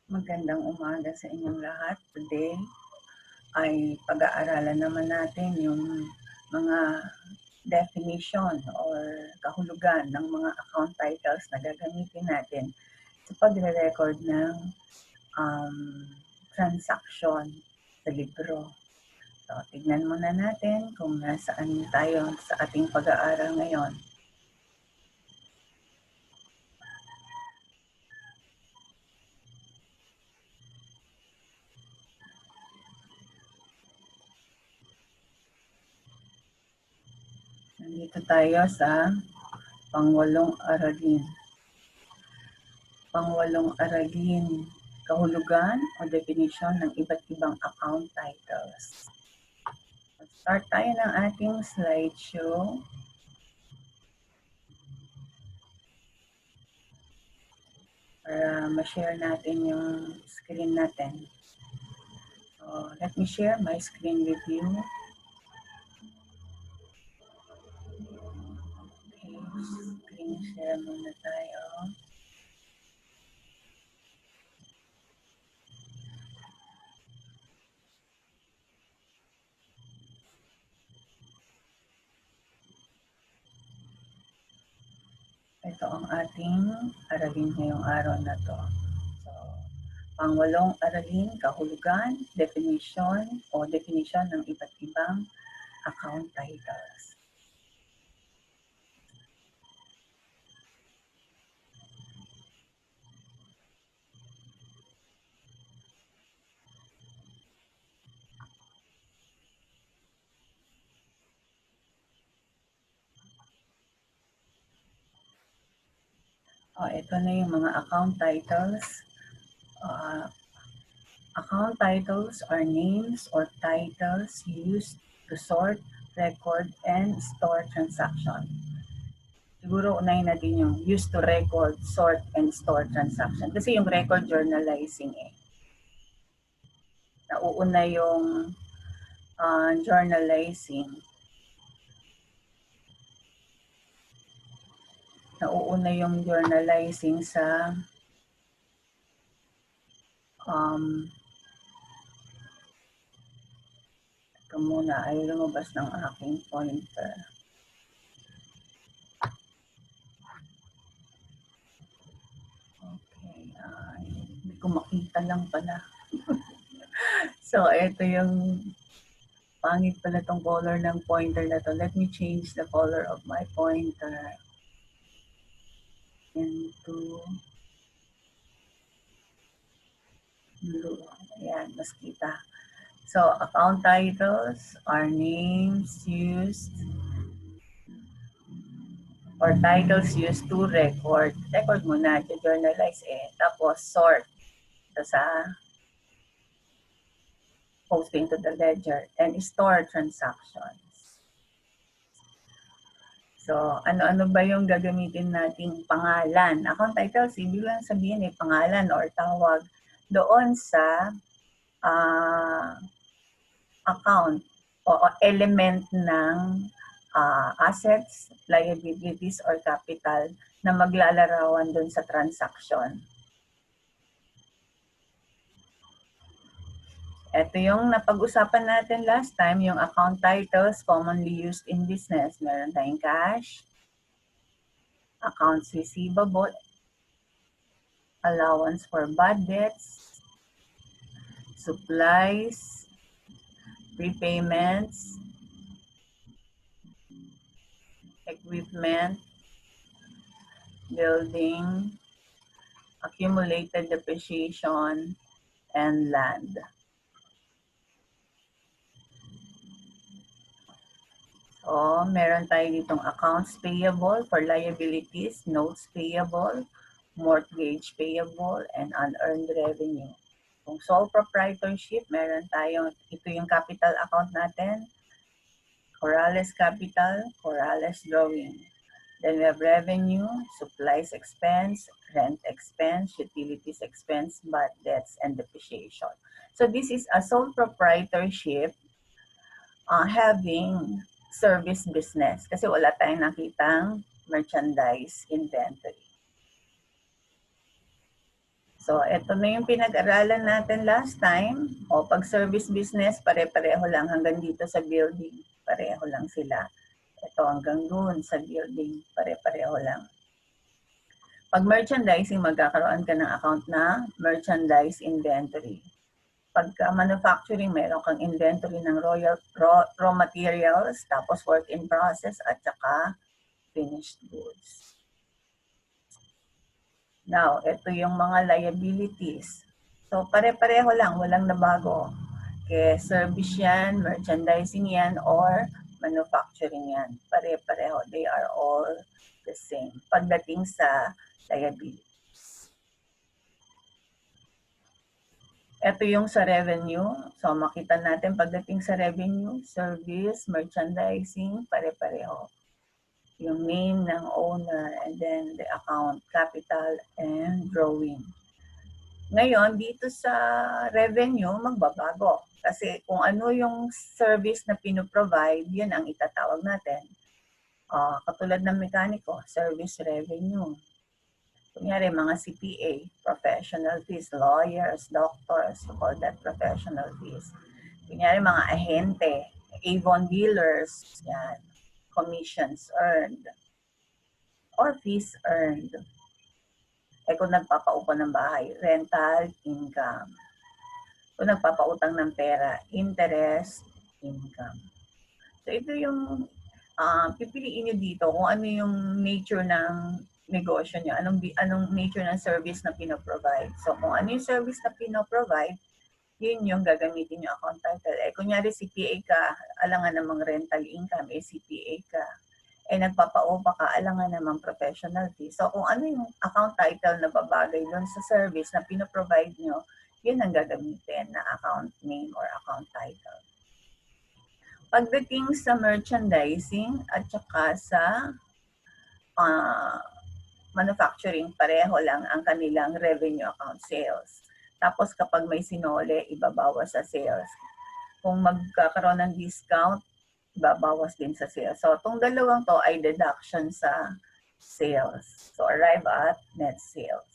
Magandang umaga sa inyong lahat. Today ay pag-aaralan naman natin yung mga definition or kahulugan ng mga account titles na gagamitin natin sa pagre-record ng transaction sa libro. So, tignan muna natin kung nasaan tayo sa ating pag-aaral ngayon. Nandito tayo sa pangwalong aralin. Pangwalong aralin, kahulugan o definition ng iba't ibang account titles. Start tayo ng ating slideshow. Para ma-share natin yung screen natin. So, let me share my screen with you. Okay, screen share muna tayo. Ito ang ating aralin ngayong araw na to. So, pangwalong aralin, kahulugan, definition ng iba't ibang account titles. Ito na yung mga account titles. Account titles are names or titles used to sort, record, and store transaction. Siguro unahin natin yung used to record, sort, and store transaction. Kasi yung record journalizing Nauuna yung journalizing. Nauuna yung journalizing sa ito muna ay lumabas ng aking pointer. Okay, hindi ko makita lang pala. So, ito yung pangit pala tong color ng pointer na to. Let me change the color of my pointer into blue. Ayan, mas kita. So, account titles are names used or titles used to record. Record muna, journalize Tapos, sort. Ito sa posting to the ledger and store transactions. So, ano-ano ba yung gagamitin nating pangalan? Account titles, ibig lang sabihin pangalan or tawag doon sa account o element ng assets, liabilities, or capital na maglalarawan doon sa transaction. Ito yung napag-usapan natin last time, yung account titles commonly used in business. Meron tayong cash, accounts receivable, allowance for bad debts, supplies, prepayments, equipment, building, accumulated depreciation, and land. So, meron tayo ditong accounts payable for liabilities, notes payable, mortgage payable, and unearned revenue. Kung sole proprietorship, meron tayong, ito yung capital account natin, Corrales Capital, Corrales Drawing. Then we have revenue, supplies expense, rent expense, utilities expense, bad debts, and depreciation. So this is a sole proprietorship having service business kasi wala tayong nakitang merchandise inventory. So, ito na yung pinag-aralan natin last time. O, pag service business, pare-pareho lang hanggang dito sa building. Pareho lang sila. Ito hanggang dun sa building. Pare-pareho lang. Pag merchandising, magkakaroon ka ng account na merchandise inventory. Pagka manufacturing, meron kang inventory ng raw materials, tapos work in process, at saka finished goods. Now, ito yung mga liabilities. So, pare-pareho lang, walang nabago. Kaya service yan, merchandising yan, or manufacturing yan. Pare-pareho. They are all the same pagdating sa liabilities. Ito yung sa revenue. So, makita natin pagdating sa revenue, service, merchandising, pare-pareho. Yung name ng owner, and then the account, capital, and drawing. Ngayon, dito sa revenue, magbabago. Kasi kung ano yung service na pinoprovide, yun ang itatawag natin. Katulad ng mekaniko, service revenue. Kunyari, mga CPA, professional fees, lawyers, doctors, we call that professional fees. Kunyari, mga ahente, Avon dealers, yan, commissions earned, or fees earned. Kung nagpapaupo ng bahay, rental income. Kung nagpapautang ng pera, interest income. So ito yung pipiliin nyo dito kung ano yung nature ng negosyo nyo, anong nature ng service na pinoprovide. So kung ano yung service na pinoprovide, yun yung gagamitin yung account title. Kunyari CPA ka, alangan namang rental income, CPA ka. Nagpapaupa ka, alangan namang professional fee. So kung ano yung account title na babagay doon sa service na pinoprovide nyo, yun ang gagamitin na account name or account title. Pagdating sa merchandising at saka sa manufacturing, pareho lang ang kanilang revenue account sales. Tapos kapag may sinole, ibabawas sa sales. Kung magkakaroon ng discount, ibabawas din sa sales. So itong dalawang to ay deduction sa sales. So arrive at net sales.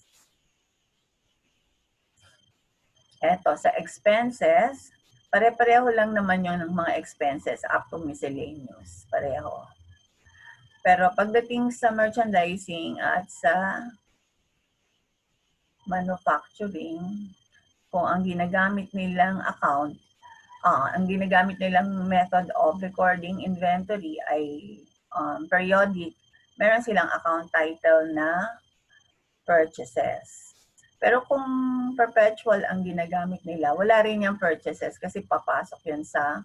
Eto, sa expenses, pare-pareho lang naman yung mga expenses up to miscellaneous. Pareho. Pero pagdating sa merchandising at sa manufacturing, kung ang ginagamit nilang account, ang ginagamit nilang method of recording inventory ay periodic, meron silang account title na purchases. Pero kung perpetual ang ginagamit nila, wala rin yung purchases kasi papasok yun sa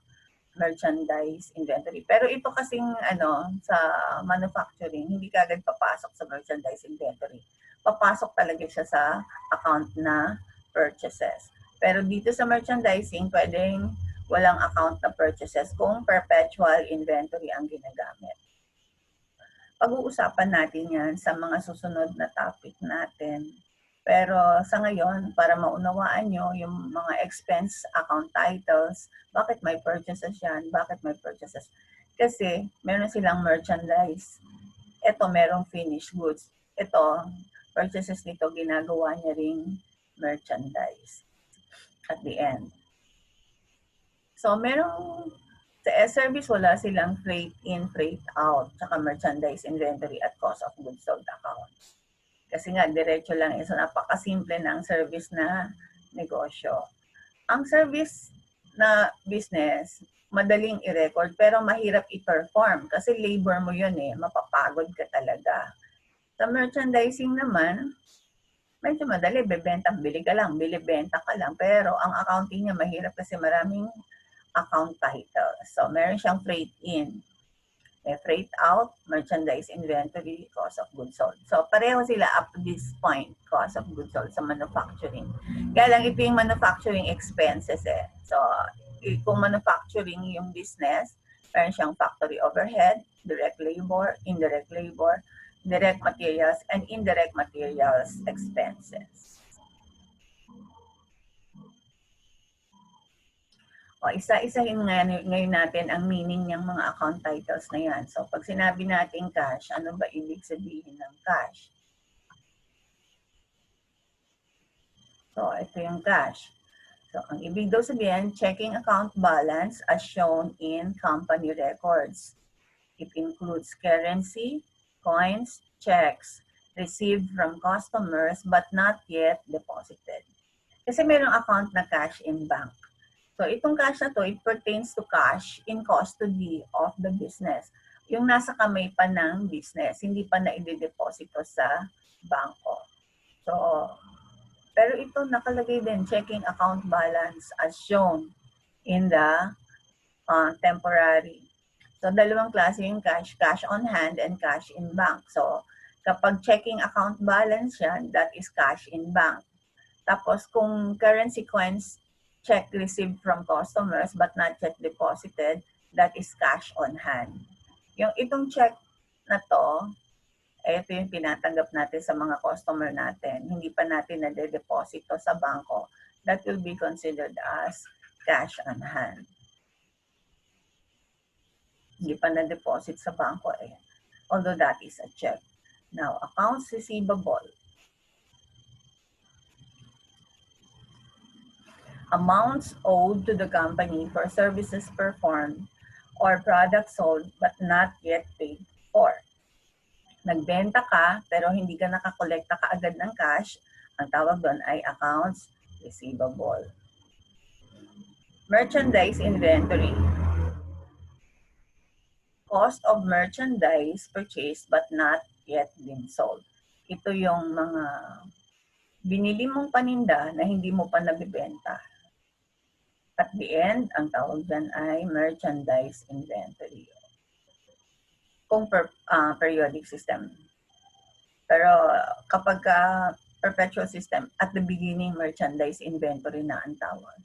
merchandise inventory. Pero ito kasing sa manufacturing, hindi kagad papasok sa merchandise inventory. Papasok talaga siya sa account na purchases. Pero dito sa merchandising, pwedeng walang account na purchases kung perpetual inventory ang ginagamit. Pag-uusapan natin yan sa mga susunod na topic natin. Pero sa ngayon, para maunawaan nyo yung mga expense account titles, bakit may purchases yan, bakit may purchases? Kasi meron silang merchandise. Ito merong finished goods. Ito, purchases nito, ginagawa niya ring merchandise at the end. So merong sa service, wala silang freight in, freight out, saka merchandise inventory at cost of goods sold accounts. Kasi nga, diretso lang. So, napakasimple ng service na negosyo. Ang service na business, madaling i-record, pero mahirap i-perform. Kasi labor mo yun mapapagod ka talaga. Sa merchandising naman, medyo madali. Bebenta, bili ka lang, bili-benta ka lang. Pero ang accounting niya mahirap kasi maraming account title. So, meron siyang freight in. May freight out, merchandise inventory, cost of goods sold. So, pareho sila up to this point, cost of goods sold sa manufacturing. Kaya lang ito yung manufacturing expenses So, kung manufacturing yung business, meron siyang factory overhead, direct labor, direct materials, and indirect materials expenses. Isa-isahin ngayon natin ang meaning ng mga account titles na yan. So, pag sinabi natin cash, ano ba ibig sabihin ng cash? So, ito yung cash. So, ang ibig daw sabihin, checking account balance as shown in company records. It includes currency, coins, checks received from customers but not yet deposited. Kasi mayroong account na cash in bank. So, itong cash na to, it pertains to cash in custody of the business. Yung nasa kamay pa ng business, hindi pa na i-deposito sa bangko. So, pero ito nakalagay din, checking account balance as shown in the temporary. So, dalawang klase yung cash, cash on hand and cash in bank. So, kapag checking account balance yan, that is cash in bank. Tapos, kung currency coins, check received from customers but not yet deposited, that is cash on hand. Yung itong check na to, ito yung tinatanggap natin sa mga customer natin. Hindi pa natin nade-deposito sa bangko. That will be considered as cash on hand. Hindi pa na-deposit sa bangko eh. Although that is a check. Now, accounts receivable. Amounts owed to the company for services performed or products sold but not yet paid for. Nagbenta ka pero hindi ka nakakolekta kaagad ng cash, ang tawag doon ay accounts receivable. Merchandise inventory. Cost of merchandise purchased but not yet been sold. Ito yung mga binili mong paninda na hindi mo pa nabibenta. At the end, ang tawag dyan ay merchandise inventory. Kung periodic system. Pero kapag perpetual system, at the beginning, merchandise inventory na ang tawag.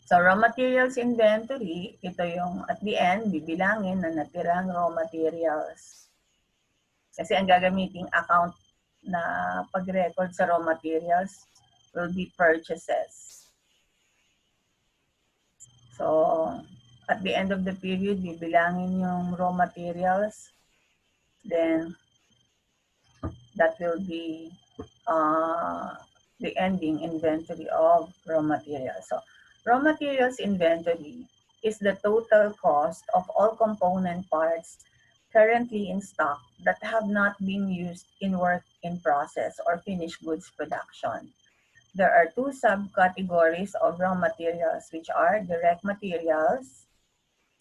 So, raw materials inventory, ito yung at the end, bibilangin na natirang raw materials. Kasi ang gagamiting account na pag-record sa raw materials will be purchases. So, at the end of the period, bibilangin yung raw materials. Then, that will be the ending inventory of raw materials. So, raw materials inventory is the total cost of all component parts currently in stock that have not been used in work in process or finished goods production. There are two subcategories of raw materials, which are direct materials.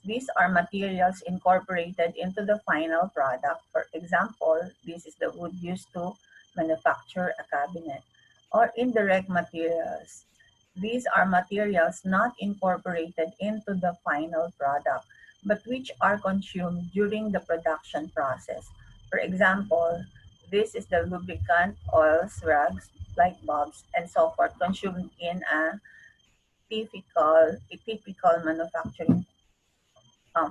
These are materials incorporated into the final product. For example, this is the wood used to manufacture a cabinet. Or indirect materials. These are materials not incorporated into the final product, but which are consumed during the production process. For example, this is the lubricant, oils, rugs, light bulbs, and so forth consumed in a typical manufacturing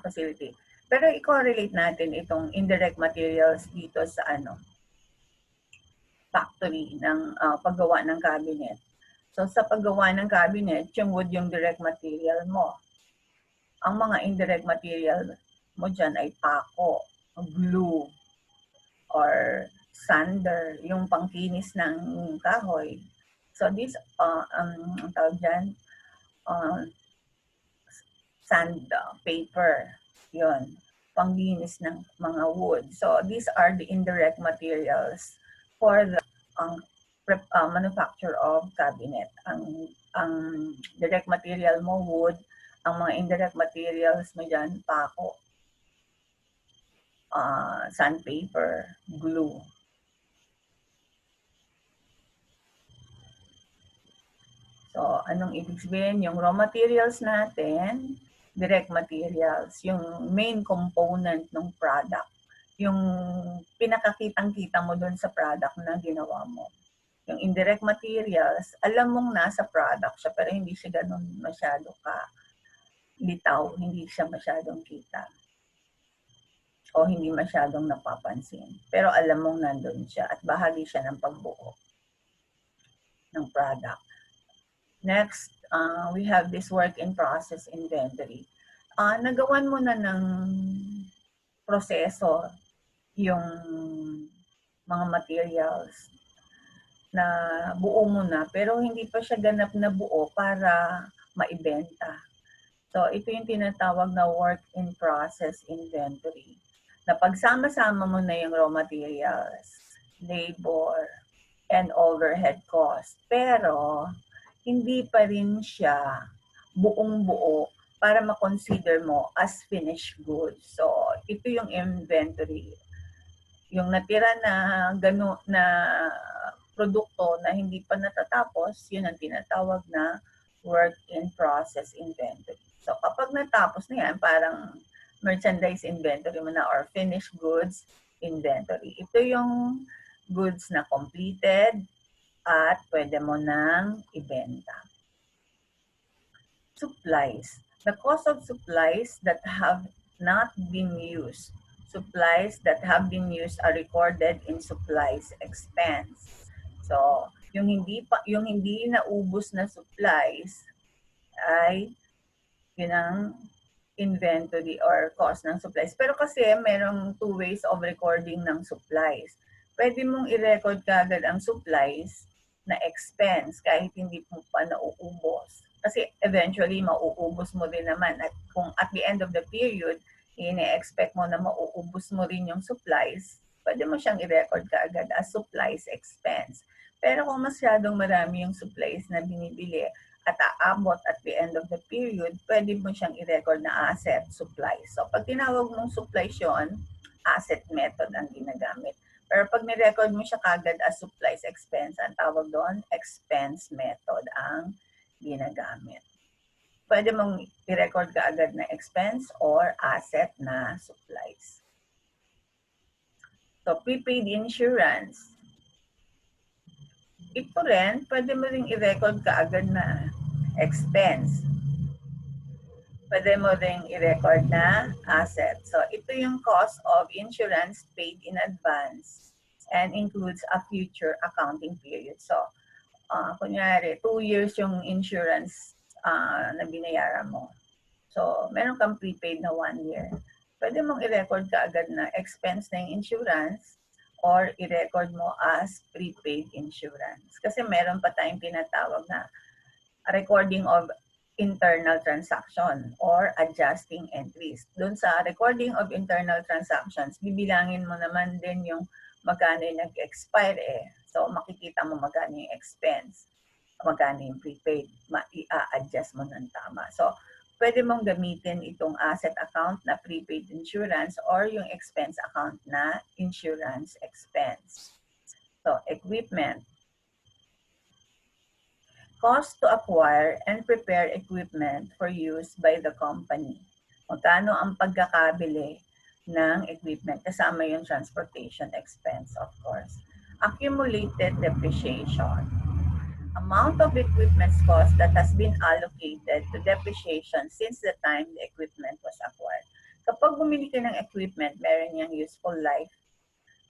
facility. Pero i-correlate natin itong indirect materials dito sa factory ng paggawa ng cabinet. So sa paggawa ng cabinet, yung wood yung direct material mo. Ang mga indirect material mo dyan ay pako, glue, or sander, yung pangkinis ng kahoy. So this, ang tawag dyan, sandpaper, yun, panglinis ng mga wood. So these are the indirect materials for the manufacture of cabinet. Ang direct material mo, wood. Ang mga indirect materials mo dyan, pako, sandpaper, glue. So, anong ibig sabihin? Yung raw materials natin, direct materials, yung main component ng product, yung pinakakitang-kita mo dun sa product na ginawa mo. Yung indirect materials, alam mong nasa product siya, pero hindi siya ganun masyado litaw, hindi siya masyadong kita. O hindi masyadong napapansin. Pero alam mong nandun siya at bahagi siya ng pagbuo ng product. Next, we have this work in process inventory. Nagawan mo na ng proseso yung mga materials. na buo mo na pero hindi pa siya ganap na buo para maibenta. So ito yung tinatawag na work in process inventory. Na pagsama-sama mo na yung raw materials, labor, and overhead cost. Pero hindi pa rin siya buong-buo para ma-consider mo as finished goods. So ito yung inventory. Yung natira na na produkto na hindi pa natatapos, yun ang tinatawag na work in process inventory. So kapag natapos na yan, parang merchandise inventory mo na or finished goods inventory. Ito yung goods na completed at pwede mo nang ibenta. Supplies. The cost of supplies that have not been used. Supplies that have been used are recorded in supplies expense. So, yung hindi naubos na supplies ay yun ang inventory or cost ng supplies. Pero kasi merong two ways of recording ng supplies. Pwede mong i-record kagad ang supplies na expense kahit hindi mo pa nauubos. Kasi eventually mauubos mo din naman at kung at the end of the period, ine-expect mo na mauubos mo rin yung supplies, pwede mo siyang i-record kaagad as supplies expense. Pero kung masyadong marami yung supplies na binibili at aabot at the end of the period, pwede mo siyang i-record na asset supplies. So pag tinawag mong supplies yun, asset method ang ginagamit. Pero pag ni-record mo siya kagad as supplies expense, ang tawag doon, expense method ang ginagamit. Pwede mong i-record kaagad na expense or asset na supplies. So prepaid insurance. Ito rin, pwede mo rin i-record kaagad na expense. Pwede mo rin i-record na asset. So ito yung cost of insurance paid in advance and includes a future accounting period. So kunyari, 2 years yung insurance na binayaran mo. So meron kang prepaid na 1 year. Pwede mong i-record kaagad na expense na yung insurance or i-record mo as prepaid insurance. Kasi meron pa tayong tinatawag na recording of internal transaction or adjusting entries. Doon sa recording of internal transactions, bibilangin mo naman din yung magkano yung nag-expire eh. So makikita mo magkano yung expense, magkano yung prepaid, i-adjust mo ng tama. So pwede mong gamitin itong asset account na prepaid insurance or yung expense account na insurance expense. So, equipment. Cost to acquire and prepare equipment for use by the company. Magkano ang pagkakabili ng equipment kasama yung transportation expense, of course. Accumulated depreciation. Amount of equipment's cost that has been allocated to depreciation since the time the equipment was acquired. Kapag bumili ka ng equipment, meron niyang useful life.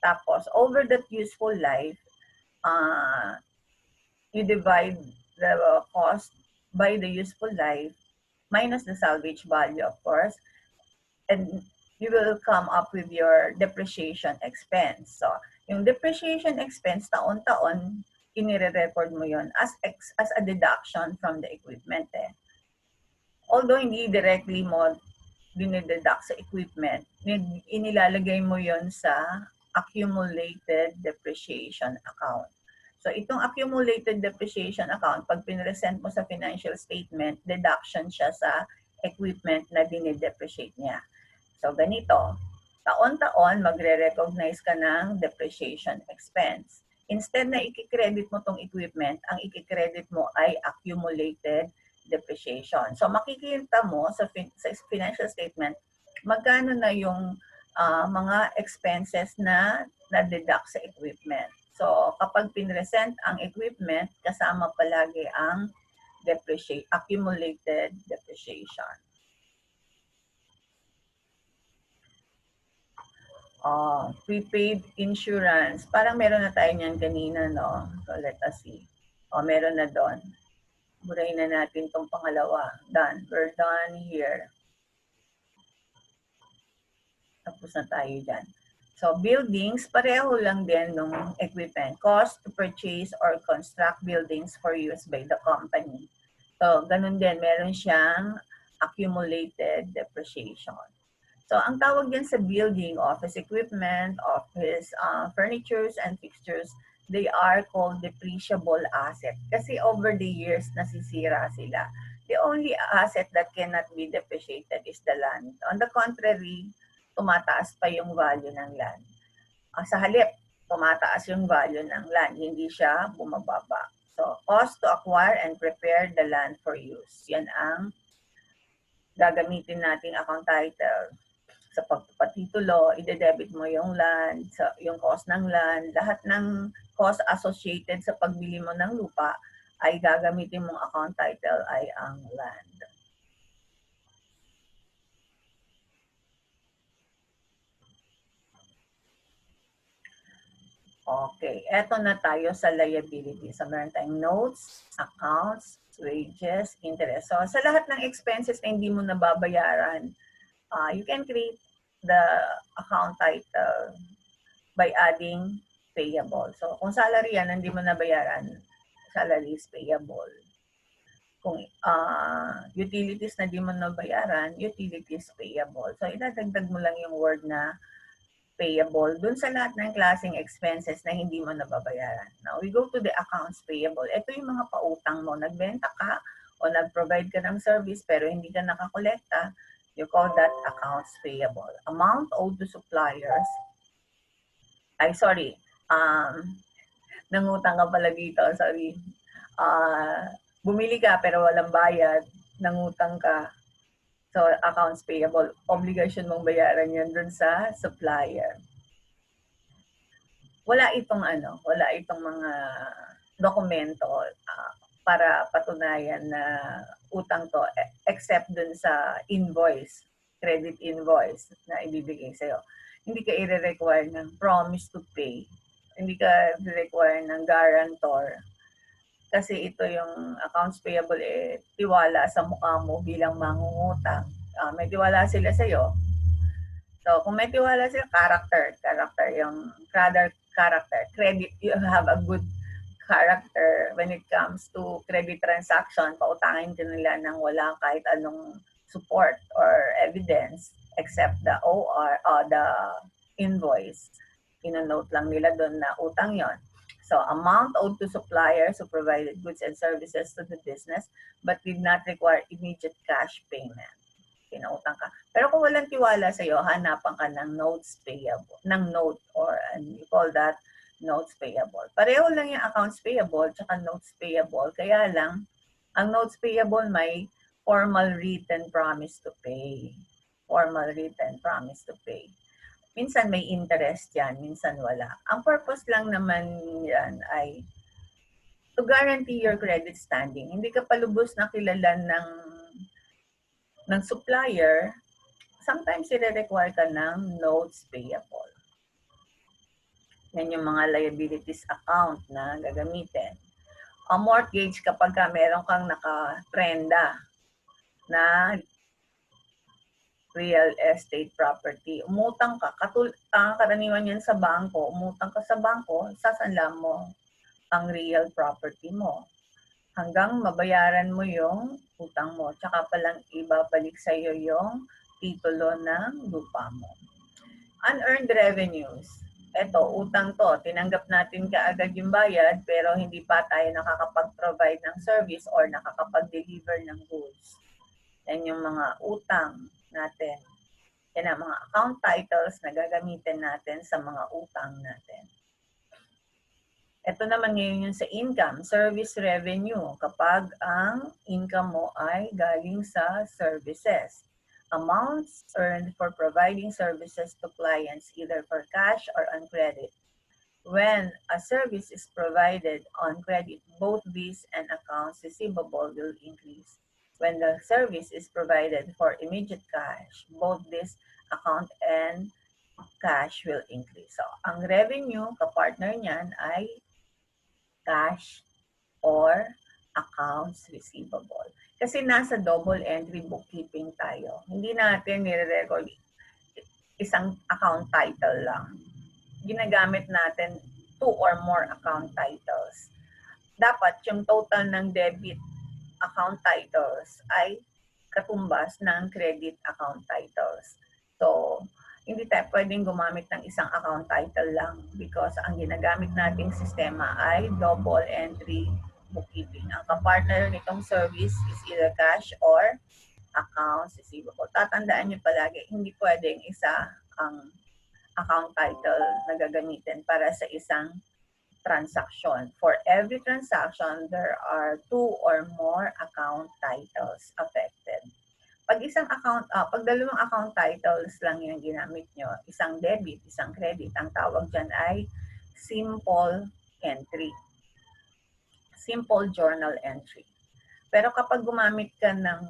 Tapos, over that useful life, you divide the cost by the useful life minus the salvage value, of course, and you will come up with your depreciation expense. So, yung depreciation expense, taon-taon, inire-record mo yon as a deduction from the equipment. Although hindi directly mo dinideduct sa equipment, inilalagay mo yon sa accumulated depreciation account. So itong accumulated depreciation account, pag pinresent mo sa financial statement, deduction siya sa equipment na dinidepreciate niya. So ganito, taon-taon magre-recognize ka ng depreciation expense. Instead na i-credit mo tong equipment, ang i-credit mo ay accumulated depreciation. So makikita mo sa financial statement, magkano na yung mga expenses na na-deduct sa equipment. So kapag pinresent ang equipment, kasama palagi ang accumulated depreciation. Prepaid insurance. Parang meron na tayo niyan kanina, no? So, let us see. Meron na doon. Burahin na natin itong pangalawa. Done. We're done here. Tapos na tayo dyan. So buildings, pareho lang din nung equipment. Cost to purchase or construct buildings for use by the company. So ganun din, meron siyang accumulated depreciation. So ang tawag din sa building, office equipment, office furnitures and fixtures, they are called depreciable asset. Kasi over the years, nasisira sila. The only asset that cannot be depreciated is the land. On the contrary, tumataas pa yung value ng land. Sa halip, tumataas yung value ng land, hindi siya bumababa. So, cost to acquire and prepare the land for use. Yan ang gagamitin nating account title. Sa pagpapatitulo, ide-debit mo yung land, yung cost ng land, lahat ng cost associated sa pagbili mo ng lupa ay gagamitin mong account title ay ang land. Okay, eto na tayo sa liability. So, meron tayong notes, accounts, wages, interest. So, sa lahat ng expenses na hindi mo nababayaran, you can create the account title by adding payable. So, kung salary yan, hindi mo nabayaran, salary is payable. Kung utilities na di mo nabayaran, utilities payable. So, idadagdag mo lang yung word na payable dun sa lahat ng klaseng expenses na hindi mo nababayaran. Now, we go to the accounts payable. Ito yung mga pautang mo. Nagbenta ka o nag-provide ka ng service pero hindi ka nakakolekta, you call that accounts payable. Amount owed to suppliers. Ay, sorry. Nangutang ka pala dito. Sorry. Bumili ka pero walang bayad. Nangutang ka. So, accounts payable, obligation mong bayaran yan dun sa supplier. Wala itong mga dokumento para patunayan na utang to except dun sa invoice, credit invoice na ibibigay sa'yo. Hindi ka i-require ng promise to pay. Hindi ka i-require ng guarantor. Kasi ito yung accounts payable, tiwala sa mukha mo bilang mangungutang. May tiwala sila sa'yo. So, kung may tiwala sila, character yung character. Credit, you have a good character when it comes to credit transaction. Pautangin ka nila ng walang kahit anong support or evidence except the OR or the invoice. Ino-note lang nila doon na utang yon. So, amount owed to suppliers who provided goods and services to the business but did not require immediate cash payment. Pinautang ka. Pero kung walang tiwala sa'yo, hanapan ka ng notes payable, ng note or you call that notes payable. Pareho lang yung accounts payable tsaka notes payable. Kaya lang, ang notes payable may formal written promise to pay. Formal written promise to pay. Minsan may interest yan, minsan wala. Ang purpose lang naman yan ay to guarantee your credit standing. Hindi ka palubos na kilala ng supplier, sometimes i-require ka ng notes payable. Yan yung mga liabilities account na gagamitin. A mortgage kapag meron kang nakatrenda na real estate property. Umutang ka, karaniwan yan sa bangko, umutang ka sa bangko, sasanla mo ang real property mo. Hanggang mabayaran mo yung utang mo. Tsaka palang ibabalik sa iyo yung titulo ng lupa mo. Unearned revenues. Ito, utang to. Tinanggap natin kaagad yung bayad pero hindi pa tayo nakakapag-provide ng service or nakakapag-deliver ng goods. Yan yung mga utang natin. Yan ang mga account titles na gagamitin natin sa mga utang natin. Ito naman ngayon yung sa income, service revenue. Kapag ang income mo ay galing sa services. Amounts earned for providing services to clients either for cash or on credit. When a service is provided on credit, both these and accounts receivable will increase. When the service is provided for immediate cash, both this account and cash will increase. So, ang revenue, kapartner niyan ay cash or accounts receivable. Kasi nasa double entry bookkeeping tayo. Hindi natin nire-record isang account title lang. ginagamit natin 2 or more account titles. Dapat yung total ng debit account titles ay katumbas ng credit account titles. So, hindi tayo pwedeng gumamit ng isang account title lang because ang ginagamit nating sistema ay double entry bookkeeping. Ang kapartner nitong service is either cash or accounts receivable. Tatandaan nyo palagi, hindi pwedeng isa ang account title na gagamitin para sa isang transaction. For every transaction, there are 2 or more account titles affected. Pag dalawang account titles lang yung ginamit nyo, isang debit, isang credit, ang tawag dyan ay simple entry. Simple journal entry. Pero kapag gumamit ka ng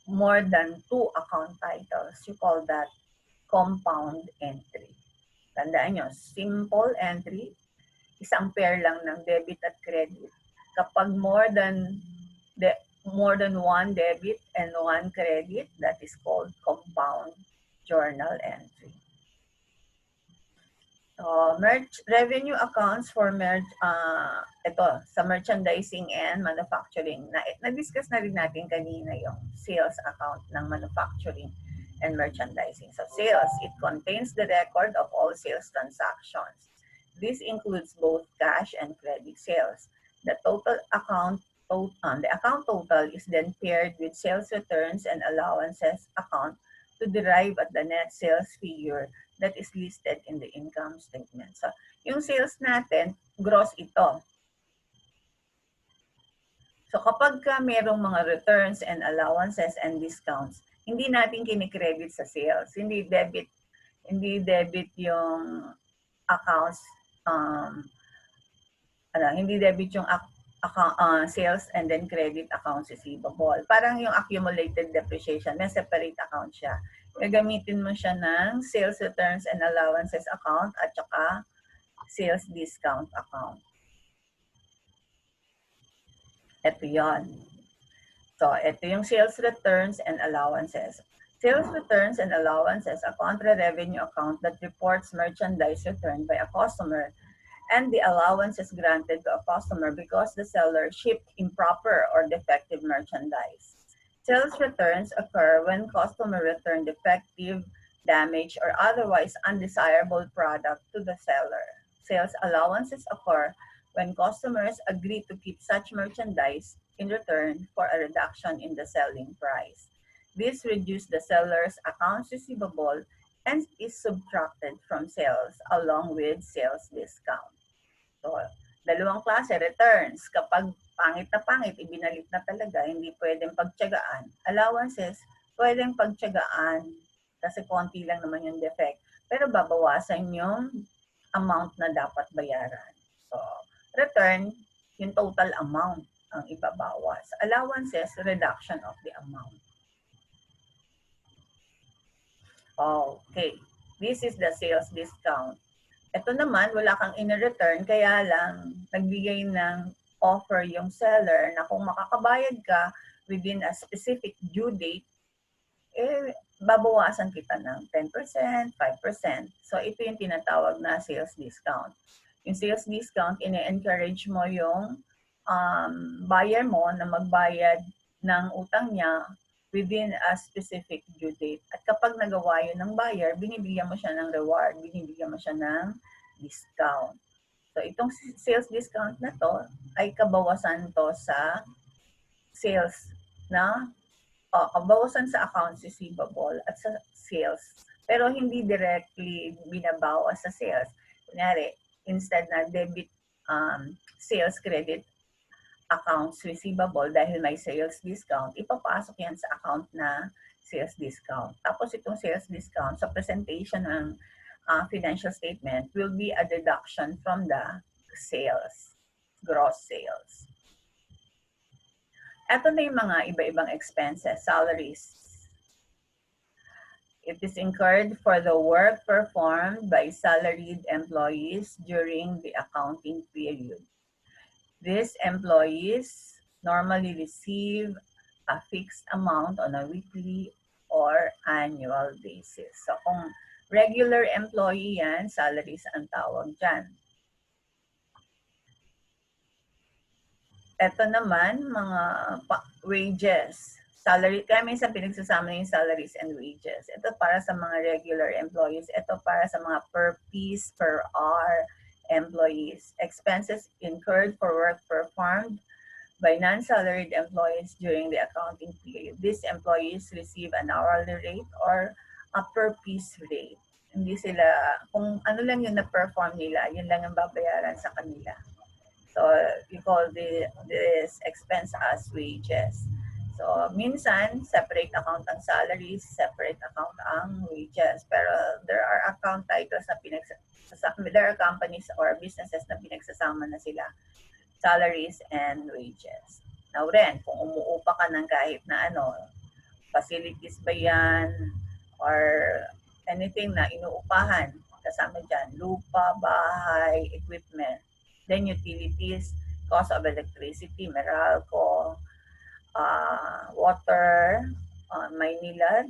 more than 2 account titles, you call that compound entry. Tandaan nyo, simple entry, isang pair lang ng debit at credit. Kapag more than one debit and one credit, that is called compound journal entry. Revenue accounts for ito, sa merchandising and manufacturing. Na-discuss na rin natin kanina yung sales account ng manufacturing and merchandising. So sales, it contains the record of all sales transactions. This includes both cash and credit sales. The account total is then paired with sales returns and allowances account to derive at the net sales figure that is listed in the income statement. So, yung sales natin, gross ito. So, kapag merong mga returns and allowances and discounts, hindi natin kinikredit sa sales. Hindi debit yung accounts, hindi debit yung sales and then credit accounts receivable. Parang yung accumulated depreciation, may separate account siya. Gagamitin mo siya ng sales returns and allowances account at saka sales discount account. Ito yon. So, ito yung sales returns and allowances. Sales returns and allowances, a contra-revenue account that reports merchandise returned by a customer and the allowances granted to a customer because the seller shipped improper or defective merchandise. Sales returns occur when customer returned defective, damaged, or otherwise undesirable product to the seller. Sales allowances occur when customers agree to keep such merchandise in return for a reduction in the selling price. This reduces the seller's accounts receivable and is subtracted from sales along with sales discount. So, dalawang klase, returns. Kapag pangit na pangit, ibinalit na talaga, hindi pwedeng pagtiyagaan. Allowances, pwedeng pagtiyagaan kasi konti lang naman yung defect. Pero babawasan yung amount na dapat bayaran. So, return, yung total amount ang ibabawas. Allowances, reduction of the amount. Okay, this is the sales discount. Ito naman, wala kang in-return, kaya lang nagbigay ng offer yung seller na kung makakabayad ka within a specific due date, babawasan kita ng 10%, 5%. So, ito yung tinatawag na sales discount. Yung sales discount, ine-encourage mo yung buyer mo na magbayad ng utang niya within a specific due date. At kapag nagawa yun ng buyer, binibigyan mo siya ng reward, binibigyan mo siya ng discount. So, itong sales discount na to ay kabawasan to sa sales na, kabawasan sa accounts receivable at sa sales. Pero hindi directly binabawas sa sales. Kunyari, instead na debit sales credit accounts receivable dahil may sales discount, ipapasok yan sa account na sales discount. Tapos itong sales discount sa presentation ng financial statement will be a deduction from the sales, gross sales. Ito na yung mga iba-ibang expenses, salaries. It is incurred for the work performed by salaried employees during the accounting period. These employees normally receive a fixed amount on a weekly or annual basis. So kung Regular employee yan, salaries ang tawag dyan. Ito naman, mga wages. Salary, kaya minsan pinagsasama na yung salaries and wages. Ito para sa mga regular employees. Ito para sa mga per piece, per hour employees. Expenses incurred for work performed by non-salaried employees during the accounting period. These employees receive an hourly rate or a per piece rate. Hindi sila, kung ano lang yung na-perform nila, yun lang ang babayaran sa kanila. So, we call this expense as wages. So, minsan, separate account ang salaries, separate account ang wages. Pero there are account titles na there are companies or businesses na pinagsasama na sila, salaries and wages. Now, rin, kung umuupa ka ng kahit na ano, facilities ba yan, or anything na inuupahan, kasama dyan, lupa, bahay, equipment, then utilities, cost of electricity, Meralco, water, Maynilad,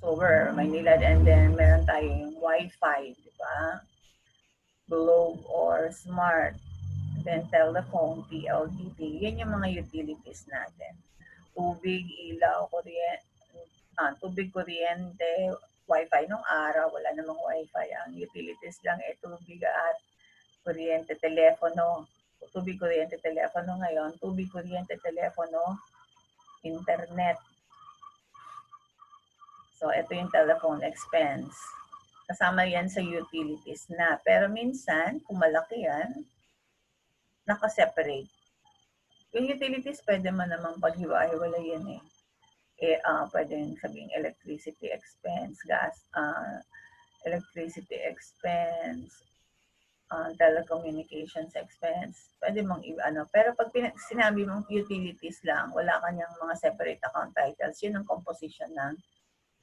sober, Maynilad, and then meron tayong Wi-Fi, di ba? Globe or Smart, then telephone, PLDT, yan yung mga utilities natin. Tubig, ilaw, tubig, kuryente, Wi-Fi nung araw, wala namang Wi-Fi. Ang utilities lang ay tubig at kuryente, telepono. Tubig, kuryente, telepono ngayon. Tubig, kuryente, telepono, internet. So, ito yung telephone expense. Kasama yan sa utilities na. Pero minsan, kung malaki yan, nakaseparate. Yung utilities, pwede man namang paghiwa-hiwala yan eh. Pwede sabing electricity expense, gas, electricity expense, telecommunications expense, pwede mong ano. Pero pag sinabi mong utilities lang, wala kanyang mga separate account titles, yun ang composition ng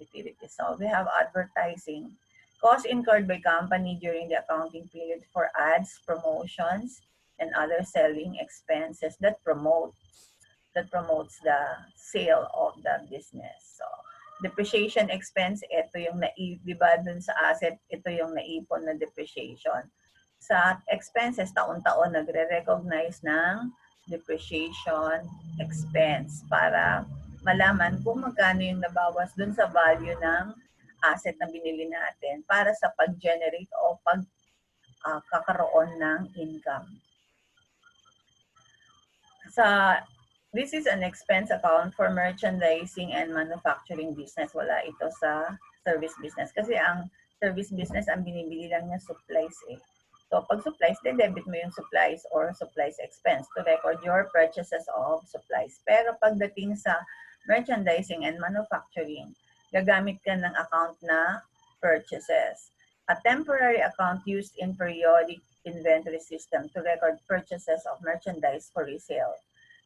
utilities. So we have advertising, costs incurred by company during the accounting period for ads, promotions, and other selling expenses that promotes the sale of the business. So, depreciation expense, ito yung diba dun sa asset, ito yung naipon na depreciation. Sa expenses, taon-taon nagre-recognize ng depreciation expense para malaman kung magkano yung nabawas dun sa value ng asset na binili natin para sa pag-generate o kakaroon ng income. This is an expense account for merchandising and manufacturing business. Wala ito sa service business. Kasi ang service business, ang binibili lang niya supplies eh. So, pag supplies, debit mo yung supplies or supplies expense to record your purchases of supplies. Pero pagdating sa merchandising and manufacturing, gagamit ka ng account na purchases. A temporary account used in periodic inventory system to record purchases of merchandise for resale.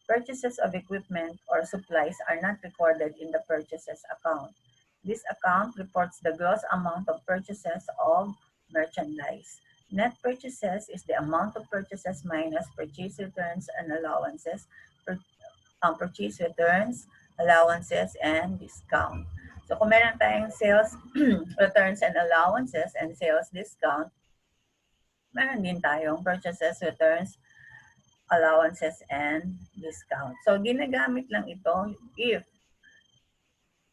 Purchases of equipment or supplies are not recorded in the purchases account. This account reports the gross amount of purchases of merchandise. Net purchases is the amount of purchases minus purchase returns and allowances, purchase returns, allowances, and discount. So kung meron tayong sales returns and allowances and sales discount, meron din tayong purchases, returns, allowances, and discount. So ginagamit lang ito if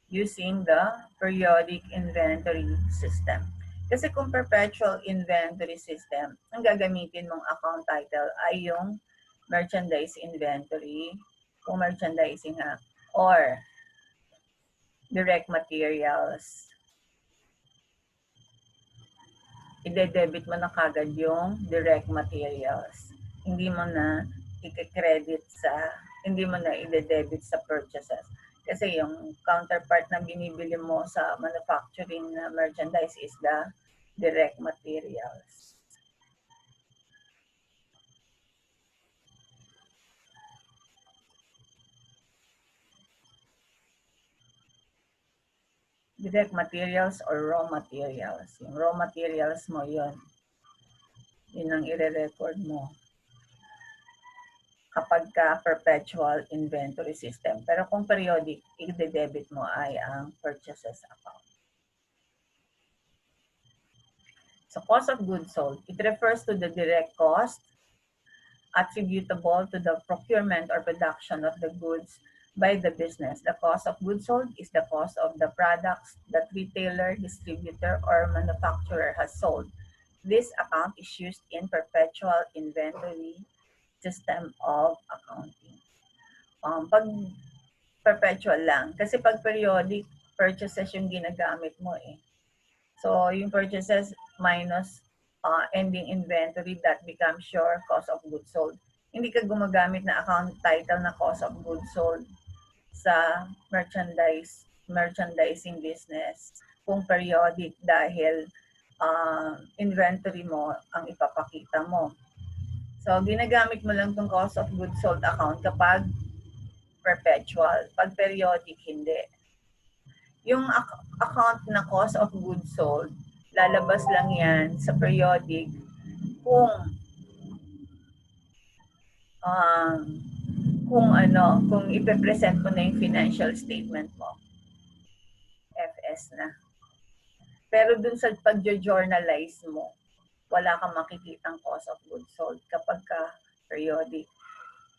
using the periodic inventory system. Kasi kung perpetual inventory system, ang gagamitin mong account title ay yung merchandise inventory, kung merchandising ha, or direct materials. Ide-debit mo na kagad yung direct materials. Hindi mo na i-credit hindi mo na ide-debit sa purchases. Kasi yung counterpart na binibili mo sa manufacturing na merchandise is the direct materials. Direct materials or raw materials. Yung raw materials mo yun. Yun ang i-record mo kapag ka perpetual inventory system. Pero kung periodic, i-debit mo ay ang purchases account. So cost of goods sold, it refers to the direct cost attributable to the procurement or production of the goods by the business. The cost of goods sold is the cost of the products that retailer, distributor, or manufacturer has sold. This account is used in perpetual inventory system of accounting. Pag perpetual lang, kasi pag periodic purchases yung ginagamit mo eh. So yung purchases minus ending inventory, that becomes your cost of goods sold. Hindi ka gumagamit na account title na cost of goods sold sa merchandising business kung periodic dahil inventory mo ang ipapakita mo. So ginagamit mo lang tong cost of goods sold account kapag perpetual. Pag periodic, hindi. Yung account na cost of goods sold, lalabas lang yan sa periodic kung kung ipe-present mo na yung financial statement mo. FS na. Pero dun sa pag-journalize mo, wala kang makikitang cost of goods sold kapag ka periodic.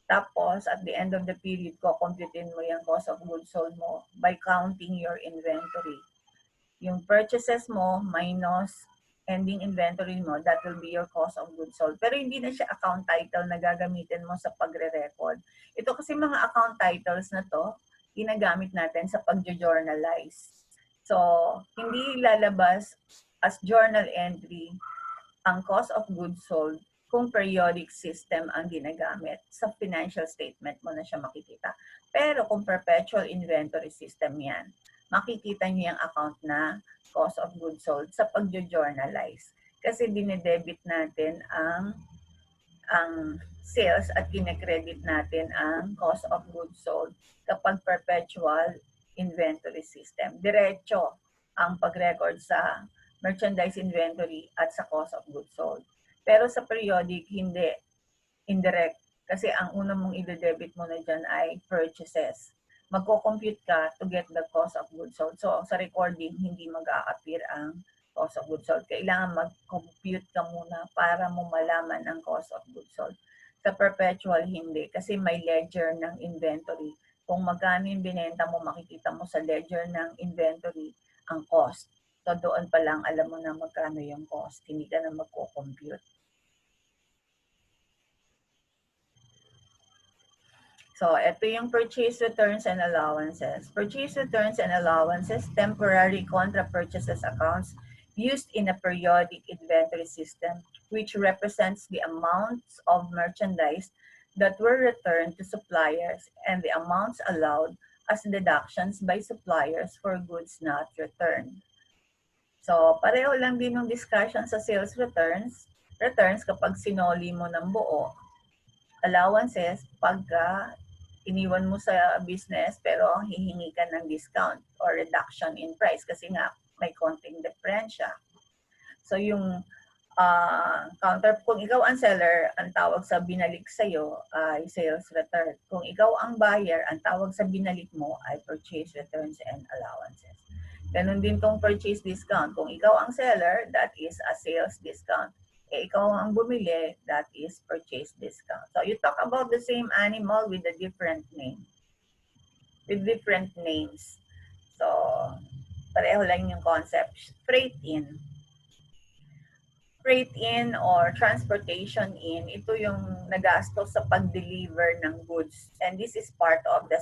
Tapos, at the end of the period, kukumputin mo yung cost of goods sold mo by counting your inventory. Yung purchases mo minus ending inventory mo, that will be your cost of goods sold. Pero hindi na siya account title na gagamitin mo sa pagre-record. Ito kasi mga account titles na to, ginagamit natin sa pag-journalize. So, hindi lalabas as journal entry ang cost of goods sold kung periodic system ang ginagamit. Sa financial statement mo na siya makikita. Pero kung perpetual inventory system yan, makikita niyo yung account na cost of goods sold sa pag-journalize. Kasi dinedebit natin ang sales at kinekredit natin ang cost of goods sold kapag perpetual inventory system. Diretso ang pag-record sa merchandise inventory at sa cost of goods sold. Pero sa periodic, hindi. Indirect. Kasi ang una mong i-debit mo na dyan ay purchases. Magko-compute ka to get the cost of goods sold. So sa recording, hindi mag-a-appear ang cost of goods sold. Kailangan mag-compute ka muna para mo malaman ang cost of goods sold. Sa perpetual, hindi. Kasi may ledger ng inventory. Kung magkano yung binenta mo, makikita mo sa ledger ng inventory ang cost. So doon pa lang alam mo na magkano yung cost. Hindi ka na magko-compute. So ito yung purchase returns and allowances. Purchase returns and allowances, temporary contra purchases accounts used in a periodic inventory system, which represents the amounts of merchandise that were returned to suppliers and the amounts allowed as deductions by suppliers for goods not returned. So, pareho lang din yung discussion sa sales returns. Returns kapag sinoli mo ng buo. Allowances pagka iniwan mo sa business pero hihingi ka ng discount or reduction in price kasi nga may konting diferensya. So, yung counter, kung ikaw ang seller, ang tawag sa binalik sa'yo ay sales return. Kung ikaw ang buyer, ang tawag sa binalik mo ay purchase returns and allowances. Ganon din tong purchase discount. Kung ikaw ang seller, that is a sales discount. Ikaw ang bumili, that is purchase discount. So you talk about the same animal with a different name. With different names. So, pareho lang yung concept. Freight in. Freight in or transportation in, ito yung nagastos sa pag-deliver ng goods. And this is part of the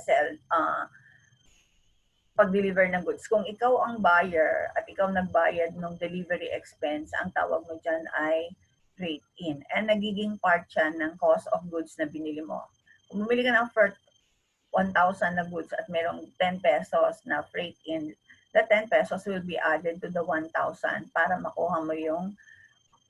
pag-deliver ng goods. Kung ikaw ang buyer at ikaw nagbayad ng delivery expense, ang tawag mo dyan ay freight in. And nagiging part siya ng cost of goods na binili mo. Kung bumili ka ng 1,000 na goods at merong 10 pesos na freight in, the 10 pesos will be added to the 1,000 para makuha mo yung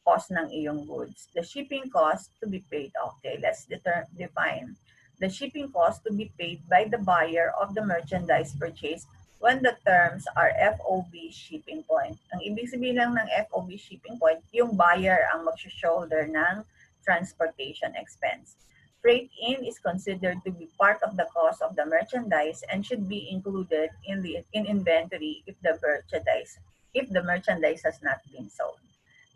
cost ng iyong goods. The shipping cost to be paid. Okay, let's define. The shipping cost to be paid by the buyer of the merchandise purchased when the terms are FOB shipping point. Ang ibig sabihin lang ng FOB shipping point, yung buyer ang mag-shoulder ng transportation expense. Freight in is considered to be part of the cost of the merchandise and should be included in inventory if the merchandise has not been sold.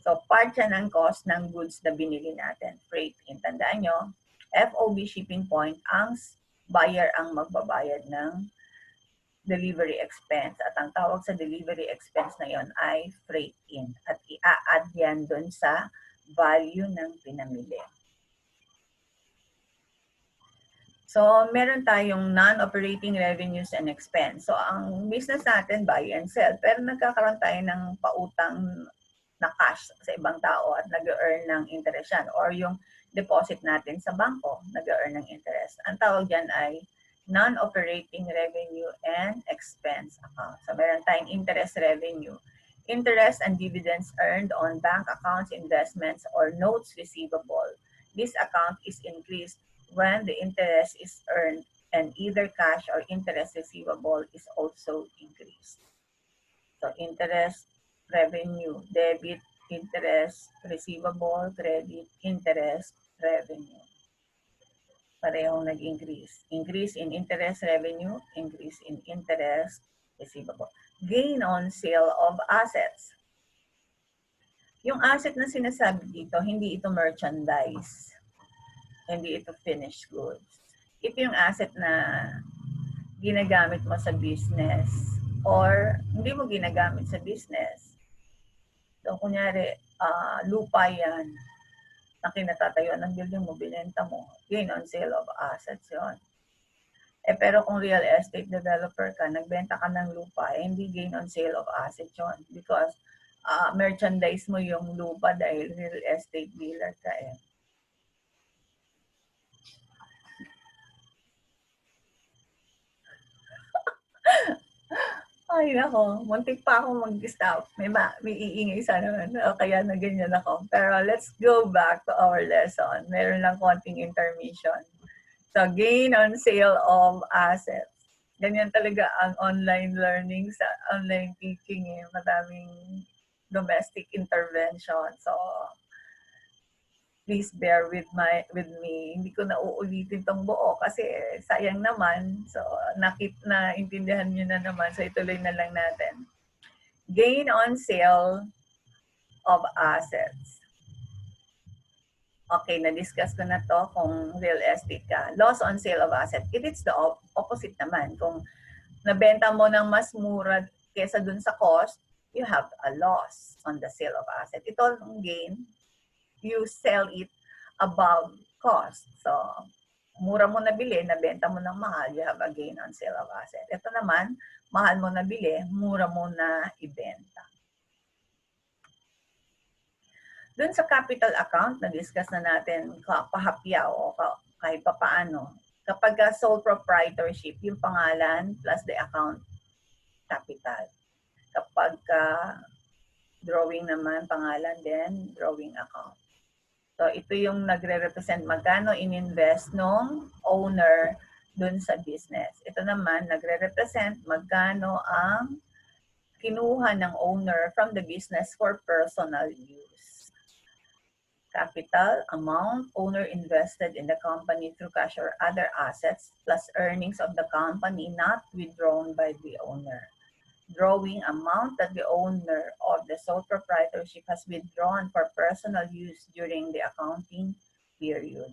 So, part siya ng cost ng goods na binili natin. Freight in. Tandaan nyo, FOB shipping point, ang buyer ang magbabayad ng delivery expense. At ang tawag sa delivery expense na yon ay freight in. At i-add yan dun sa value ng pinamili. So, meron tayong non-operating revenues and expense. So, ang business natin, buy and sell. Pero nagkakaroon tayo ng pautang na cash sa ibang tao at nag-earn ng interest yan. Or yung deposit natin sa bangko, nag-earn ng interest. Ang tawag dyan ay non-operating revenue and expense account. So, meron tayong interest revenue. Interest and dividends earned on bank accounts, investments, or notes receivable. This account is increased when the interest is earned and either cash or interest receivable is also increased. So, interest revenue, debit, interest receivable, credit, interest revenue. Parehong nag-increase. Increase in interest revenue, increase in interest receivable. Gain on sale of assets. Yung asset na sinasabi dito, hindi ito merchandise. Hindi ito finished goods. Ito yung asset na ginagamit mo sa business or hindi mo ginagamit sa business. So, kunyari, lupa yan na kinatatayuan ng building mo, binenta mo, gain on sale of assets yon. Pero kung real estate developer ka, nagbenta ka ng lupa, hindi gain on sale of asset yon because merchandise mo yung lupa dahil real estate dealer ka eh. Ay, nako. Muntik pa akong mag-stop. May iingay sa naman. Kaya na ganyan ako. Pero let's go back to our lesson. Meron lang konting intermission. So, gain on sale of assets. Ganyan talaga ang online learning sa online teaching. Eh. Madaming domestic intervention. So, please bear with me. Hindi ko na uulitin tong buo kasi sayang naman. So, naintindihan niyo na naman. So, ituloy na lang natin. Gain on sale of assets. Okay, na-discuss ko na to kung real estate ka. Loss on sale of assets. It is the opposite naman. Kung nabenta mo ng mas mura kesa dun sa cost, you have a loss on the sale of asset. Ito ang gain, you sell it above cost. So, mura mo nabili, nabenta mo ng mahal, you have a gain on sale of asset. Ito naman, mahal mo nabili, mura mo na ibenta. Doon sa capital account, na-discuss na natin pahapyaw o kahit pa paano. Kapag sole proprietorship, yung pangalan plus the account capital. Kapag drawing naman, pangalan din, drawing account. So, ito yung nagre-represent magkano in-invest nung owner dun sa business. Ito naman, nagre-represent magkano ang kinuha ng owner from the business for personal use. Capital, amount owner invested in the company through cash or other assets plus earnings of the company not withdrawn by the owner. Drawing, amount that the owner of the sole proprietorship has withdrawn for personal use during the accounting period.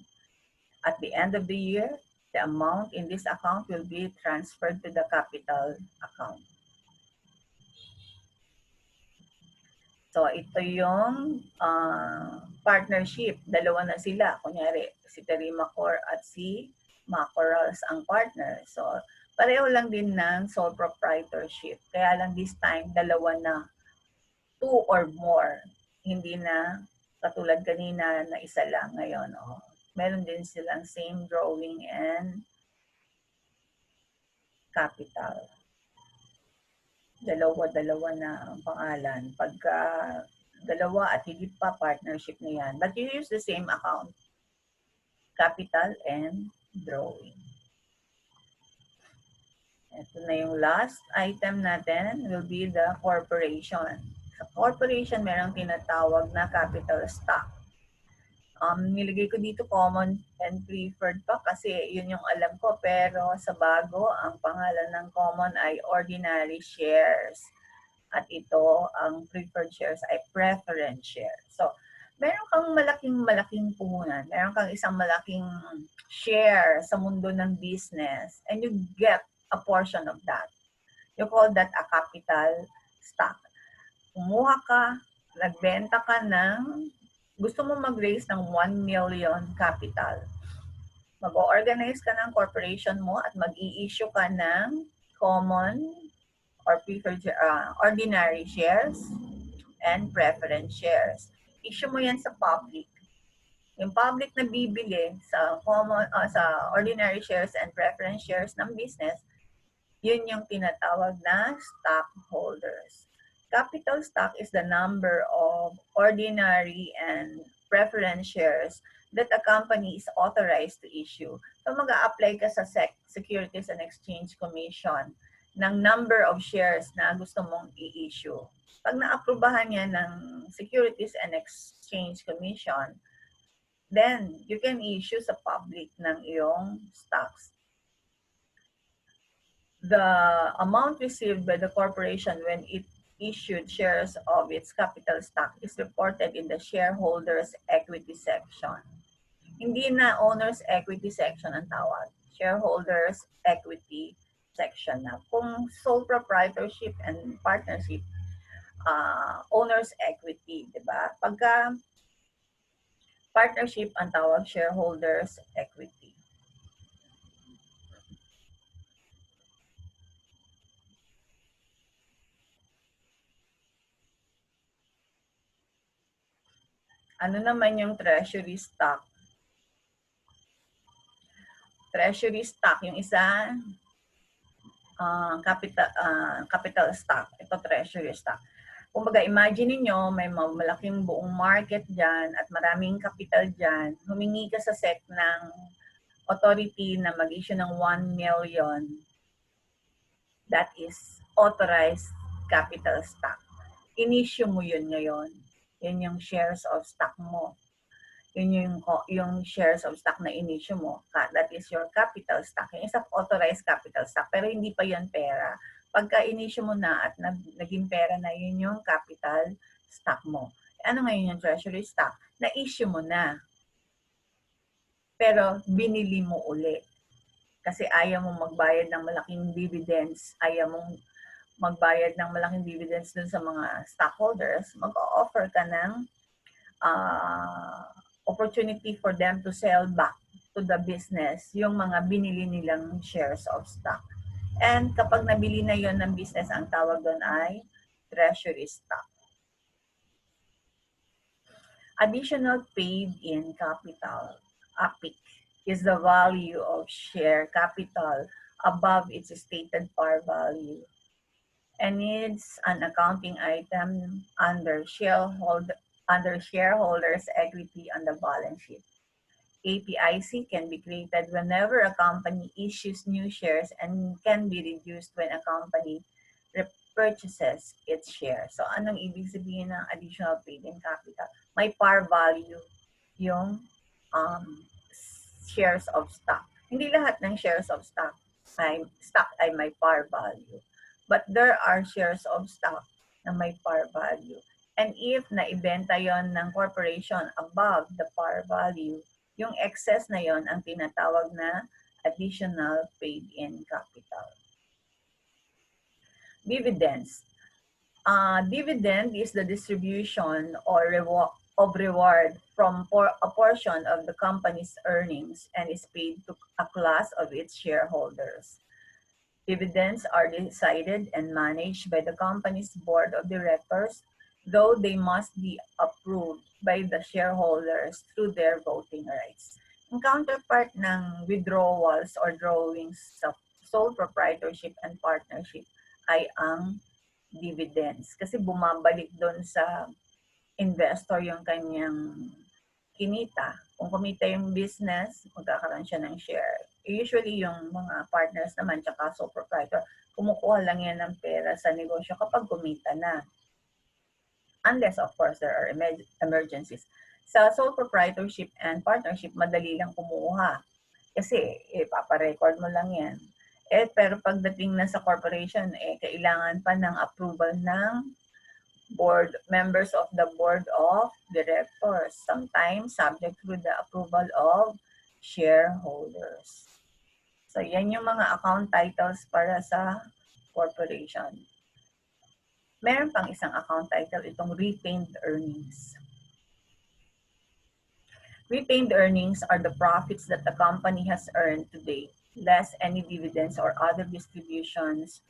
At the end of the year, the amount in this account will be transferred to the capital account. So, ito yung partnership. Dalawa na sila. Kunyari, si Terry Macor at si Macorals ang partner. So, pareho lang din ng sole proprietorship. Kaya lang this time, dalawa na. 2 or more. Hindi na katulad kanina na isa lang ngayon. Oh. Meron din silang same drawing and capital. Dalawa-dalawa na ang pangalan. Pagka dalawa at higit pa, partnership na yan. But you use the same account. Capital and drawing. Ito na yung last item natin will be the corporation. Sa corporation, merong tinatawag na capital stock. Nilagay ko dito common and preferred pa kasi yun yung alam ko. Pero sa bago, ang pangalan ng common ay ordinary shares. At ito, ang preferred shares ay preference share. So, meron kang malaking puhunan. Meron kang isang malaking share sa mundo ng business and you get a portion of that. You call that a capital stock. Kumuha ka, nagbenta ka ng, gusto mo mag-raise ng 1 million capital. Mag-organize ka ng corporation mo at mag-i-issue ka ng common or preferred ordinary shares and preference shares. Issue mo yan sa public. Yung public na bibili sa common sa ordinary shares and preference shares ng business, yun yung tinatawag na stockholders. Capital stock is the number of ordinary and preference shares that a company is authorized to issue. So mag-a-apply ka sa Securities and Exchange Commission ng number of shares na gusto mong i-issue. Pag na-aprobahan yan ng Securities and Exchange Commission, then you can issue sa public ng iyong stocks. The amount received by the corporation when it issued shares of its capital stock is reported in the shareholders' equity section. Hindi na owner's equity section ang tawag. Shareholders' equity section na. Kung sole proprietorship and partnership, owner's equity, di ba? Pagka partnership ang tawag shareholders' equity. Ano naman yung treasury stock? Treasury stock, yung isa, capital stock. Ito, treasury stock. Kumbaga, imagine niyo may malaking buong market dyan at maraming capital dyan. Humingi ka sa SEC ng authority na mag-issue ng 1 million. That is authorized capital stock. In-issue mo yun ngayon. Yun yung shares of stock mo. Yun yung shares of stock na in-issue mo. That is your capital stock. Yung isang authorized capital stock. Pero hindi pa yun pera. Pagka in-issue mo na at naging pera na, yun yung capital stock mo. Ano ngayon yung treasury stock? Na-issue mo na. Pero binili mo uli. Kasi ayaw mong magbayad ng malaking dividends. Ayaw mong magbayad ng malaking dividends dun sa mga stockholders. Mag-o-offer ka ng opportunity for them to sell back to the business yung mga binili nilang shares of stock. And kapag nabili na yon ng business, ang tawag doon ay treasury stock. Additional paid-in capital, APIC, is the value of share capital above its stated par value. And it's an accounting item under shareholders' equity on the balance sheet. APIC can be created whenever a company issues new shares and can be reduced when a company repurchases its shares. So, anong ibig sabihin ng additional paid-in capital? May par value yung shares of stock. Hindi lahat ng shares of stock ay may par value. But there are shares of stock na may par value. And if naibenta yon ng corporation above the par value, yung excess na yon ang tinatawag na additional paid-in capital. Dividends. Dividend is the distribution or reward from a portion of the company's earnings and is paid to a class of its shareholders. Dividends are decided and managed by the company's board of directors, though they must be approved by the shareholders through their voting rights. Ang counterpart ng withdrawals or drawings sa sole proprietorship and partnership ay ang dividends. Kasi bumabalik doon sa investor yung kanyang kinita. Kung kumita yung business, magkakaroon siya ng share. Usually yung mga partners naman, tsaka sole proprietor, kumukuha lang yan ng pera sa negosyo kapag kumita na. Unless, of course, there are emergencies. Sa sole proprietorship and partnership, madali lang kumuha. Kasi, ipaparecord mo lang yan. Pero pagdating na sa corporation, kailangan pa ng approval ng members of the board of directors, sometimes subject to the approval of shareholders. So, yan yung mga account titles para sa corporation. Meron pang isang account title, itong retained earnings. Retained earnings are the profits that the company has earned to date, less any dividends or other distributions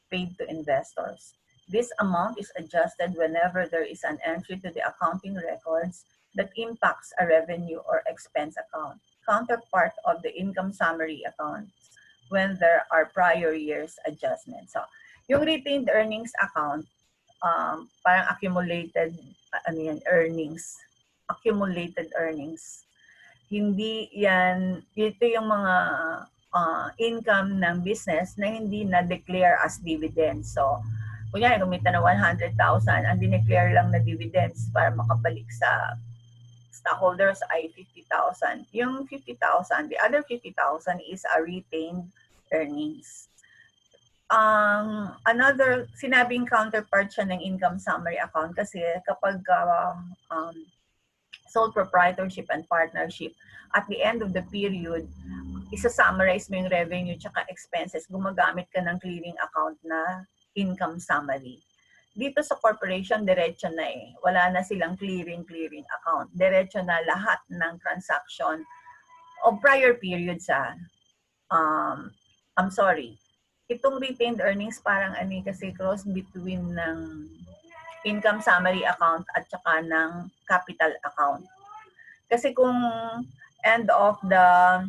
paid to investors. This amount is adjusted whenever there is an entry to the accounting records that impacts a revenue or expense account, counterpart of the income summary accounts when there are prior years adjustments. So, yung retained earnings account, parang accumulated earnings. Accumulated earnings. Hindi yan, ito yung mga income ng business na hindi na-declare as dividends. So, kunyari, kumita na 100,000, ang dineclare lang na dividends para makabalik sa stockholders ay 50,000. Yung 50,000, the other 50,000 is a retained earnings. Another, sinabing counterpart siya ng income summary account kasi kapag sole proprietorship and partnership, at the end of the period, isa-summarize mo yung revenue tsaka expenses, gumagamit ka ng clearing account na income summary. Dito sa corporation, diretso na Wala na silang clearing account. Diretso na lahat ng transaction of prior periods I'm sorry. Itong retained earnings parang kasi cross between ng income summary account at saka ng capital account. Kasi kung end of the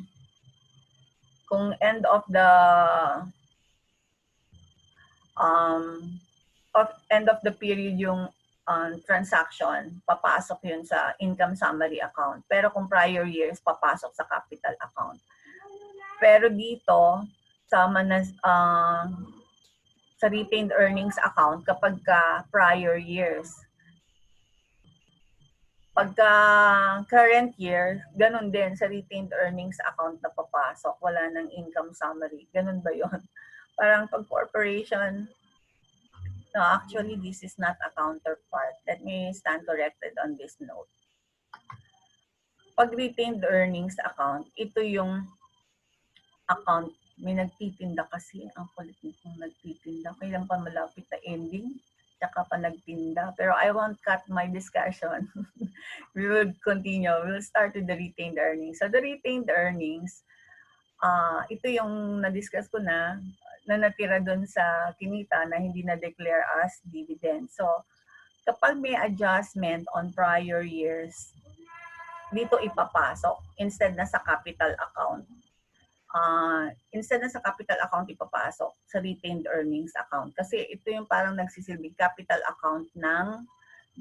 period yung transaction, papasok yun sa income summary account. Pero kung prior years, papasok sa capital account. Pero dito, sa retained earnings account, kapag prior years, pagka current year, ganun din sa retained earnings account na papasok, wala ng income summary. Ganun ba yun? Parang pag corporation, no, actually this is not a counterpart. Let me stand corrected on this note. Pag retained earnings account, ito yung account. May nagtitinda kasi, ang kulit nitong nagtitinda. Kailan pa malapit na ending, tsaka pa nagtinda. Pero I won't cut my discussion. We will continue. We'll start with the retained earnings. So the retained earnings, ito yung na-discuss ko na natira dun sa kinita na hindi na-declare as dividend. So kapag may adjustment on prior years, dito ipapasok instead na sa capital account. Instead na sa capital account ipapasok sa retained earnings account. Kasi ito yung parang nagsisilbing capital account ng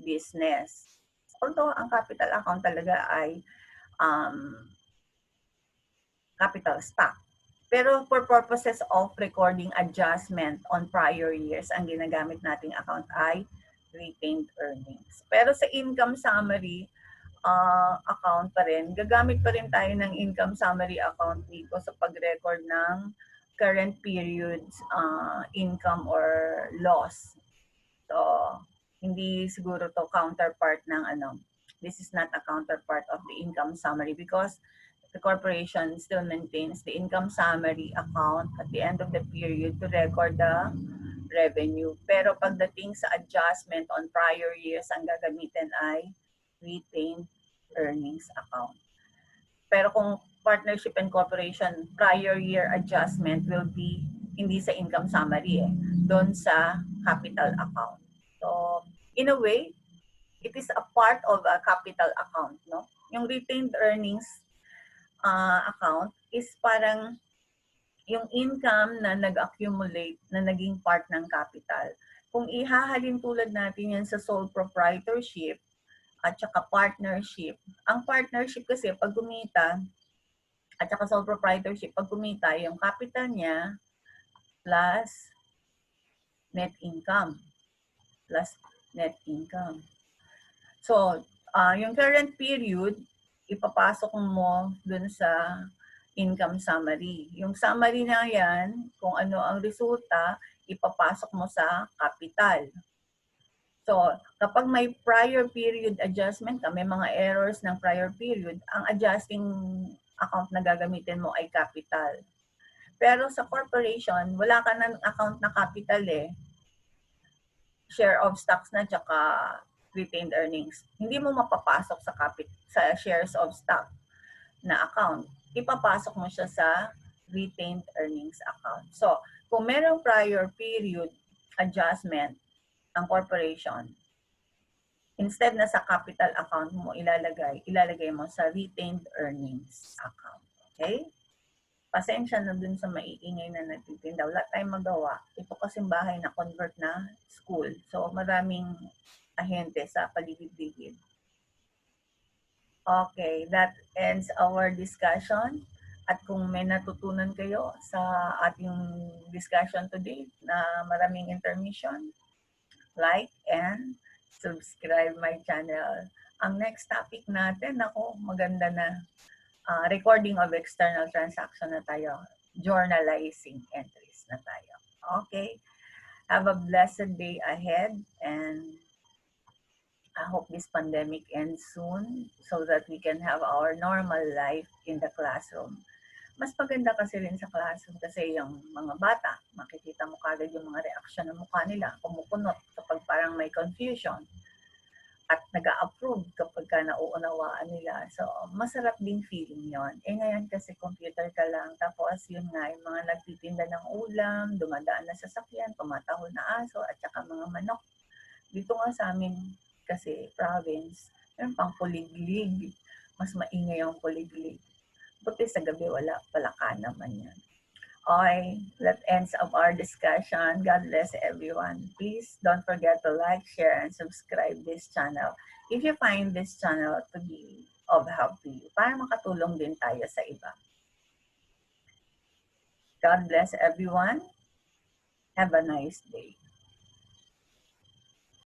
business. Although ang capital account talaga ay capital stock. Pero for purposes of recording adjustment on prior years, ang ginagamit nating account ay retained earnings. Pero sa income summary account pa rin, gagamit pa rin tayo ng income summary account dito sa pag-record ng current periods income or loss. So, hindi siguro to counterpart ng this is not a counterpart of the income summary because the corporation still maintains the income summary account at the end of the period to record the revenue. Pero pagdating sa adjustment on prior years, ang gagamitin ay retained earnings account. Pero kung partnership and corporation, prior year adjustment will be hindi sa income summary doon sa capital account. So, in a way, it is a part of a capital account, no? Yung retained earnings account is parang yung income na nag-accumulate na naging part ng capital. Kung ihahalin tulad natin yan sa sole proprietorship at saka partnership, ang partnership kasi pag kumita at saka sole proprietorship, pag kumita, yung capital niya plus net income. So, yung current period, ipapasok mo dun sa income summary. Yung summary na yan, kung ano ang resulta, ipapasok mo sa capital. So, kapag may prior period adjustment may mga errors ng prior period, ang adjusting account na gagamitin mo ay capital. Pero sa corporation, wala ka ng account na capital eh. Share of stocks na tsaka retained earnings. Hindi mo mapapasok sa shares of stock na account. Ipapasok mo siya sa retained earnings account. So, kung merong prior period adjustment ang corporation, instead na sa capital account mo ilalagay mo sa retained earnings account. Okay? Pasensya na dun sa maiingay na nagtitinda. Wala tayong magawa. Ito kasing bahay na convert na school. So, maraming ahente sa paligid-ligid. Okay, that ends our discussion. At kung may natutunan kayo sa ating discussion today na maraming information, like and subscribe my channel. Ang next topic natin, ako, maganda na. Recording of external transaction na tayo. Journalizing entries na tayo. Okay. Have a blessed day ahead and I hope this pandemic ends soon so that we can have our normal life in the classroom. Mas maganda kasi rin sa classroom kasi yung mga bata, makikita mo kagad yung mga reaksyon ng mukha nila, kumukunot kapag parang may confusion at nag-a-approve kapag ka nauunawaan nila. So, masarap din feeling yon. Ngayon kasi computer ka lang, tapos yun nga, yung mga nagtitinda ng ulam, dumadaan na sasakyan, tumatahol na aso, at saka mga manok. Dito nga sa amin, kasi province, yung pang puliglig. Mas maingay yung puliglig. Buti sa gabi, wala, palaka naman yan. Okay, that ends of our discussion. God bless everyone. Please don't forget to like, share, and subscribe this channel if you find this channel to be of help to you para makatulong din tayo sa iba. God bless everyone. Have a nice day.